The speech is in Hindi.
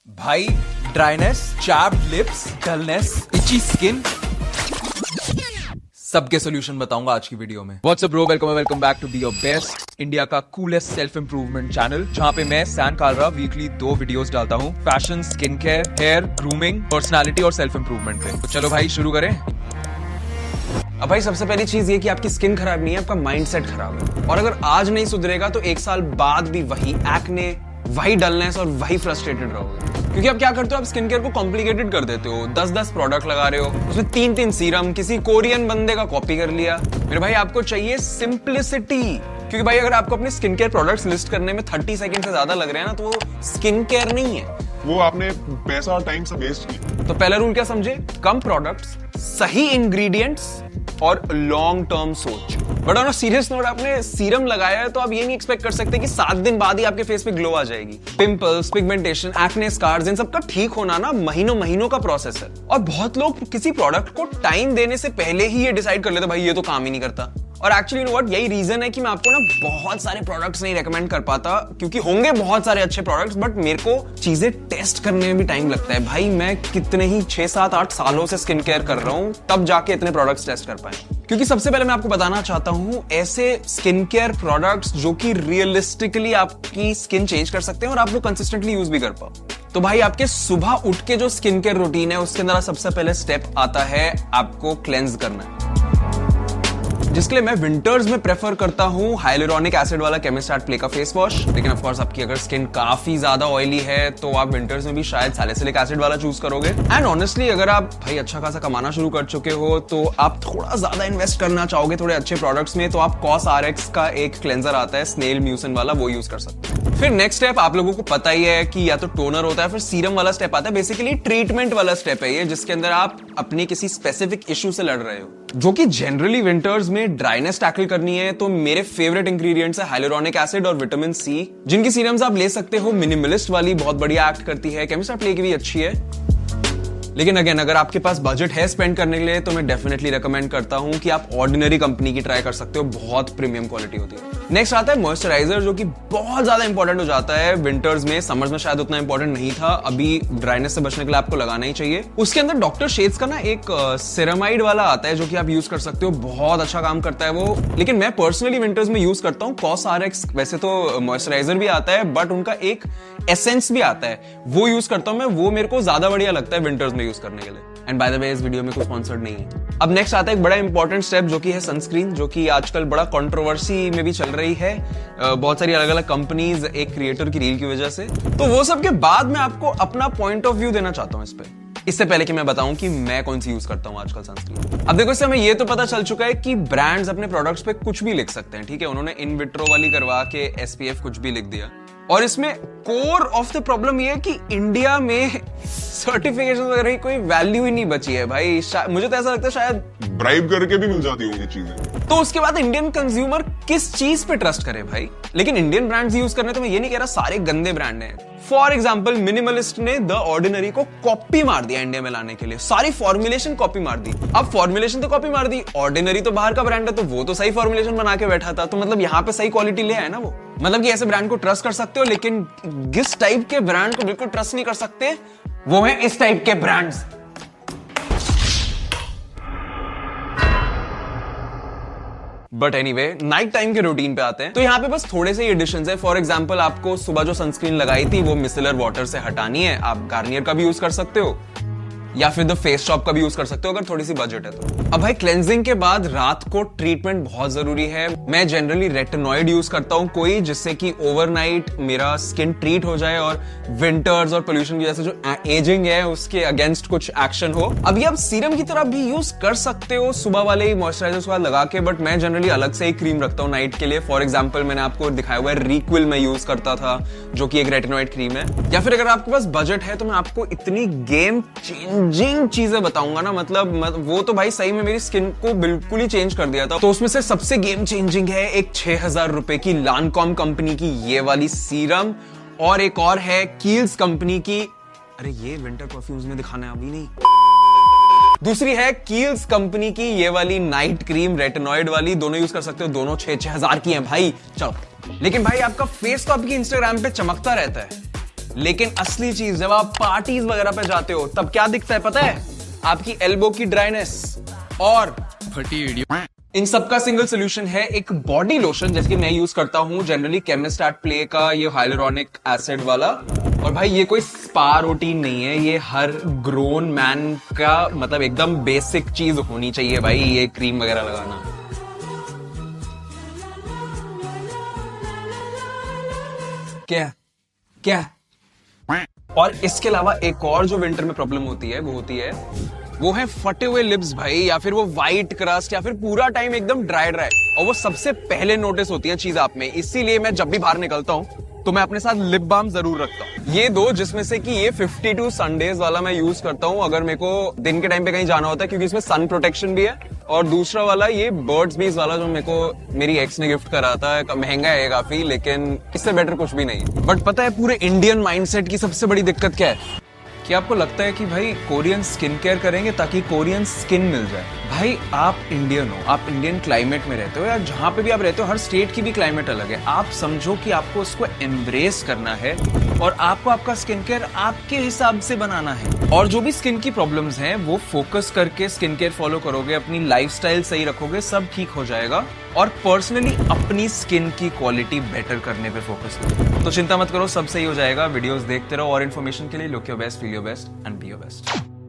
भाई dryness, chapped lips, dullness, itchy skin, सबके सोल्यूशन बताऊंगा आज की वीडियो में। What's up bro, welcome back to be your best, India का कूलेस्ट सेल्फ इंप्रूवमेंट चैनल, जहां पे मैं सैन कालरा वीकली 2 वीडियोस डालता हूं fashion, skin care, hair, grooming, personality और सेल्फ इंप्रूवमेंट पे। तो चलो भाई शुरू करें। अब भाई सबसे पहली चीज ये कि आपकी स्किन खराब नहीं है, आपका माइंडसेट खराब है। और अगर आज नहीं सुधरेगा तो 1 साल बाद भी वही एक्ने, वही डलनेस और वही फ्रस्ट्रेटेड रहोगे। क्योंकि आप क्या करते हो, आप स्किन केयर को कॉम्प्लिकेटेड कर देते हो। 10-10 प्रोडक्ट लगा रहे हो, उसमें 3-3 सीरम, किसी कोरियन बंदे का कॉपी कर लिया। मेरे भाई आपको चाहिए सिंप्लिसिटी। क्योंकि भाई अगर आपको अपने स्किन केयर प्रोडक्ट्स लिस्ट करने में 30 सेकंड से ज्यादा लग रहे हैं ना, तो वो स्किन केयर नहीं है, वो आपने पैसा और टाइम सब वेस्ट किया। तो पहला रूल क्या समझे? कम प्रोडक्ट्स, सही इंग्रेडिएंट्स और लॉन्ग टर्म सोच। But on a serious note, आपने सीरम लगाया है तो आप ये नहीं एक्सपेक्ट कर सकते कि 7 दिन बाद ही आपके फेस पे ग्लो आ जाएगी। पिंपल्स, पिगमेंटेशन, एक्ने, स्कार्स, इन सब का ठीक होना ना महीनों का प्रोसेस है। और बहुत लोग किसी प्रोडक्ट को टाइम देने से पहले ही ये डिसाइड कर लेते भाई ये तो काम ही नहीं करता। और एक्चुअली यू नो व्हाट, यही रीजन है कि मैं आपको ना बहुत सारे प्रोडक्ट्स नहीं रेकमेंड कर पाता, क्योंकि होंगे बहुत सारे अच्छे प्रोडक्ट्स, बट मेरे को चीजें टेस्ट करने में भी टाइम लगता है। भाई मैं कितने ही 6-7-8 सालों से स्किन केयर कर रहा हूं, तब जाके इतने प्रोडक्ट्स टेस्ट कर पाए। क्योंकि सबसे पहले मैं आपको बताना चाहता हूं ऐसे स्किन केयर प्रोडक्ट्स जो कि रियलिस्टिकली आपकी स्किन चेंज कर सकते हैं और आप वो कंसिस्टेंटली यूज भी कर पाओ। तो भाई आपके सुबह उठ के जो स्किन केयर रूटीन है, उसके अंदर सबसे पहले स्टेप आता है आपको क्लेंज करना है, जिसके लिए मैं विंटर्स में प्रेफर करता हूं हाइलुरोनिक एसिड वाला केमिस्टार्ट प्ले का फेस वॉश। लेकिन ऑफ कोर्स आपकी अगर स्किन काफी ज्यादा ऑयली है तो आप विंटर्स में भी शायद सैलिसिलिक एसिड वाला चूज करोगे। एंड ऑनेस्टली अगर आप भाई अच्छा खासा कमाना शुरू कर चुके हो तो आप थोड़ा ज्यादा इन्वेस्ट करना चाहोगे थोड़े अच्छे प्रोडक्ट्स में, तो आप COSRX का एक क्लेंजर आता है स्नेल म्यूसिन वाला, वो यूज कर सकते हैं। फिर नेक्स्ट स्टेप आप लोगों को पता ही है कि या तो टोनर होता है, फिर सीरम वाला स्टेप आता है। बेसिकली ट्रीटमेंट वाला स्टेप है ये, जिसके अंदर आप अपनी किसी स्पेसिफिक इश्यू से लड़ रहे हो, जो कि जनरली विंटर्स में ड्राइनेस टैकल करनी है। तो मेरे फेवरेट इंग्रेडिएंट्स है हाइलुरोनिक एसिड और विटामिन सी, जिनकी सीरम्स आप ले सकते हो। मिनिमलिस्ट वाली बहुत बढ़िया एक्ट करती है, केमिस्टार्ट प्ले की भी अच्छी है। लेकिन अगेन अगर आपके पास बजट है स्पेंड करने के लिए, तो मैं डेफिनेटली रेकमेंड करता हूं कि आप ऑर्डिनरी कंपनी की ट्राई कर सकते हो, बहुत प्रीमियम क्वालिटी होती है। नेक्स्ट आता है मॉइस्चराइजर, जो कि बहुत ज्यादा इंपॉर्टेंट हो जाता है विंटर्स में। समर्स में शायद उतना इंपॉर्टेंट नहीं था, अभी ड्राइनेस से बचने के लिए आपको लगाना ही चाहिए। उसके अंदर डॉक्टर शेड्स का ना एक सेरामाइड वाला आता है, जो कि आप यूज कर सकते हो, बहुत अच्छा काम करता है वो। लेकिन मैं पर्सनली विंटर्स में यूज करता हूँ COSRX। वैसे तो मॉइस्चराइजर भी आता है, बट उनका एक एसेंस भी आता है, वो यूज करता हूं मैं। वो मेरे को ज्यादा बढ़िया लगता है विंटर्स में यूज करने के लिए। एंड बाय द वे, इस वीडियो में कोई स्पॉन्सर्ड नहीं है। अब नेक्स्ट आता है एक बड़ा इंपॉर्टेंट स्टेप, जो कि है सनस्क्रीन, जो कि आजकल बड़ा कंट्रोवर्सी में भी चल रही है। बहुत सारी अलग अलग कंपनीज एक क्रिएटर की रील की वजह से। तो वो सब के बाद मैं आपको अपना पॉइंट ऑफ व्यू देना चाहता हूं इस पे, इससे पहले कि मैं बताऊं कि मैं कौन सी यूज करता हूं आजकल सनस्क्रीन। अब देखो, इससे हमें ये तो पता चल चुका है कि ब्रांड्स अपने प्रोडक्ट्स पे कुछ भी लिख सकते हैं, ठीक है। उन्होंने इन विट्रो वाली करवा के SPF कुछ भी लिख दिया। और इसमें कोर ऑफ द प्रॉब्लम ये है कि इंडिया में सर्टिफिकेशन वगैरह की कोई वैल्यू ही नहीं बची है भाई। मुझे तो ऐसा लगता है शायद ब्राइब करके भी मिल जाती होंगी चीजें। तो उसके बाद इंडियन कंज्यूमर किस चीज पे ट्रस्ट करे भाई? लेकिन इंडियन ब्रांड्स यूज करने, तो मैं ये नहीं कह रहा सारे गंदे ब्रांड हैं। फॉर एग्जाम्पल, मिनिमलिस्ट ने द ऑर्डिनरी को कॉपी मार दिया इंडिया में लाने के लिए, सारी फॉर्मुलेशन कॉपी मार दी। अब फॉर्मुलेशन तो कॉपी मार दी, ऑर्डिनरी तो बाहर का ब्रांड है, तो वो तो सही फॉर्मुलेशन बना के बैठा था। तो मतलब यहाँ पे सही क्वालिटी ले आया ना वो। मतलब कि ऐसे ब्रांड को ट्रस्ट कर सकते हो, लेकिन किस टाइप के ब्रांड को बिल्कुल ट्रस्ट नहीं कर सकते, वो है इस टाइप के brands. But anyway, night time के रूटीन पे आते हैं। तो यहाँ पे बस थोड़े से एडिशंस है। फॉर एग्जांपल, आपको सुबह जो सनस्क्रीन लगाई थी वो मिसेलर वाटर से हटानी है। आप गार्नियर का भी यूज कर सकते हो, या फिर द फेस शॉप का भी यूज कर सकते हो अगर थोड़ी सी बजट है तो। अब भाई क्लेंजिंग के बाद रात को ट्रीटमेंट बहुत जरूरी है। मैं जनरली रेटिनॉइड यूज करता हूं कोई, जिससे कि ओवरनाइट मेरा स्किन ट्रीट हो जाए और विंटर्स और पोल्यूशन की वजह से जो एजिंग है उसके अगेंस्ट कुछ एक्शन हो। अभी आप सीरम की तरह भी यूज कर सकते हो सुबह वाले ही मॉइस्चराइजर के बाद लगा के, बट मैं जनरली अलग से ही क्रीम रखता हूँ नाइट के लिए। फॉर एग्जाम्पल, मैंने आपको दिखाया हुआ है रिक्विल मैं यूज करता था, जो कि एक रेटिनॉइड क्रीम है। या फिर अगर आपके पास बजट है तो मैं आपको इतनी गेम चेंजिंग चीजें बताऊंगा ना, मतलब वो तो भाई सही में मेरी स्किन को बिल्कुल ही चेंज कर दिया था। तो उसमें से सबसे गेम चेंजिंग है एक 6000 रुपए की लानकॉम कंपनी की ये वाली सीरम, और एक और है कील्स कंपनी की, अरे ये विंटर परफ्यूम्स में दिखाना है अभी नहीं, दूसरी है कील्स कंपनी की ये वाली नाइट क्रीम, रेटिनॉइड वाली। दोनों यूज कर सकते हो, दोनों 6-6 हजार की हैं भाई। चलो, लेकिन भाई आपका फेस तो आपकी इंस्टाग्राम पे चमकता रहता है, लेकिन असली चीज जब आप पार्टीज वगैरह पे जाते हो तब क्या दिखता है पता है? आपकी एल्बो की ड्राइनेस और फटी वीडियो। इन सबका सिंगल सोल्यूशन है एक बॉडी लोशन, जैसे कि मैं यूज करता हूं जनरली केमिस्टैट प्ले का, ये हाइलुरोनिक एसिड वाला। और भाई ये कोई स्पा रूटीन नहीं है, ये हर ग्रोन मैन का मतलब एकदम बेसिक चीज होनी चाहिए भाई, ये क्रीम वगैरह लगाना। क्या क्या और इसके अलावा एक और जो विंटर में प्रॉब्लम होती है वो है फटे हुए लिप्स भाई, या फिर वो वाइट क्रस्ट, या फिर पूरा टाइम एकदम ड्राई और वो सबसे पहले नोटिस होती है चीज आप में। इसीलिए मैं जब भी बाहर निकलता हूं तो मैं अपने साथ लिप बाम जरूर रखता हूं। ये दो, जिसमें से कि ये 52 संडेज वाला मैं यूज करता हूं अगर मेरे को दिन के टाइम पे कहीं जाना होता है, क्योंकि इसमें सन प्रोटेक्शन भी है। और दूसरा वाला ये बर्ड्स बीज वाला जो मेरे को मेरी एक्स ने गिफ्ट करा था, महंगा है काफी लेकिन इससे बेटर कुछ भी नहीं। बट पता है पूरे इंडियन माइंडसेट की सबसे बड़ी दिक्कत क्या है? कि आपको लगता है कि भाई कोरियन स्किन केयर करेंगे ताकि कोरियन स्किन मिल जाए। भाई आप इंडियन हो, आप इंडियन क्लाइमेट में रहते हो, या जहां पे भी आप रहते हो हर स्टेट की भी क्लाइमेट अलग है। आप समझो कि आपको उसको एम्ब्रेस करना है और आपको आपका स्किन केयर आपके हिसाब से बनाना है। और जो भी स्किन की प्रॉब्लम्स हैं वो फोकस करके स्किन केयर फॉलो करोगे, अपनी लाइफस्टाइल सही रखोगे, सब ठीक हो जाएगा। और पर्सनली अपनी स्किन की क्वालिटी बेटर करने पे फोकस करो, तो चिंता मत करो, सब सही हो जाएगा। वीडियोस देखते रहो और इन्फॉर्मेशन के लिए look your best, feel your best and B your best.